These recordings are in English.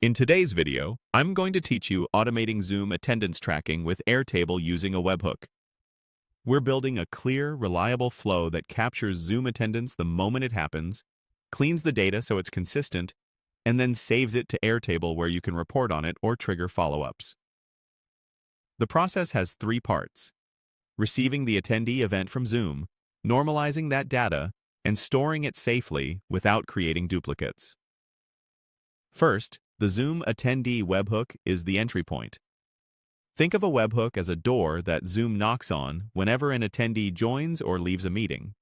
In today's video, I'm going to teach you automating Zoom attendance tracking with Airtable using a webhook. We're building a clear, reliable flow that captures Zoom attendance the moment it happens, cleans the data so it's consistent, and then saves it to Airtable where you can report on it or trigger follow-ups. The process has three parts: receiving the attendee event from Zoom, normalizing that data, and storing it safely without creating duplicates. First, the Zoom Attendee webhook is the entry point. Think of a webhook as a door that Zoom knocks on whenever an attendee joins or leaves a meeting.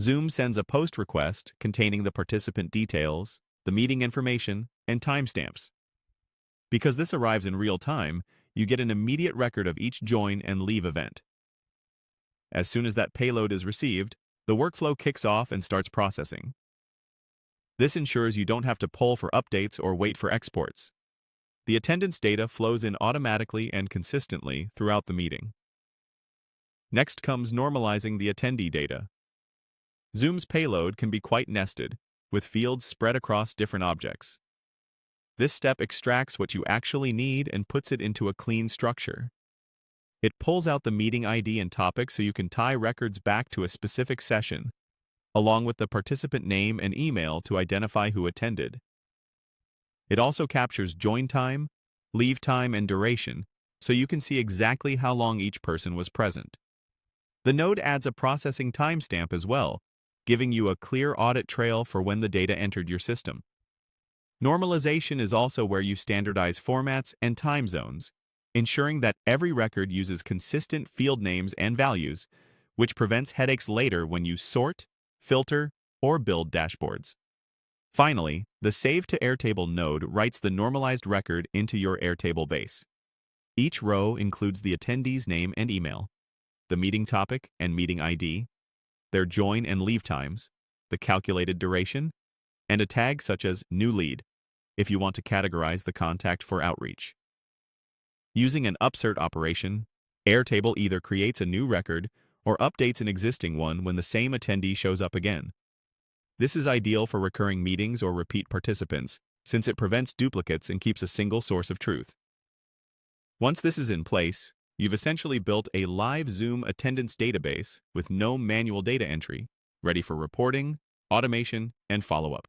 Zoom sends a post request containing the participant details, the meeting information, and timestamps. Because this arrives in real time, you get an immediate record of each join and leave event. As soon as that payload is received, the workflow kicks off and starts processing. This ensures you don't have to poll for updates or wait for exports. The attendance data flows in automatically and consistently throughout the meeting. Next comes normalizing the attendee data. Zoom's payload can be quite nested, with fields spread across different objects. This step extracts what you actually need and puts it into a clean structure. It pulls out the meeting ID and topic so you can tie records back to a specific session, along with the participant name and email to identify who attended. It also captures join time, leave time, and duration, so you can see exactly how long each person was present. The node adds a processing timestamp as well, giving you a clear audit trail for when the data entered your system. Normalization is also where you standardize formats and time zones, ensuring that every record uses consistent field names and values, which prevents headaches later when you sort, filter, or build dashboards. Finally, the Save to Airtable node writes the normalized record into your Airtable base. Each row includes the attendee's name and email, the meeting topic and meeting ID, their join and leave times, the calculated duration, and a tag such as New Lead, if you want to categorize the contact for outreach. Using an upsert operation, Airtable either creates a new record or updates an existing one when the same attendee shows up again. This is ideal for recurring meetings or repeat participants, since it prevents duplicates and keeps a single source of truth. Once this is in place, you've essentially built a live Zoom attendance database with no manual data entry, ready for reporting, automation, and follow-up.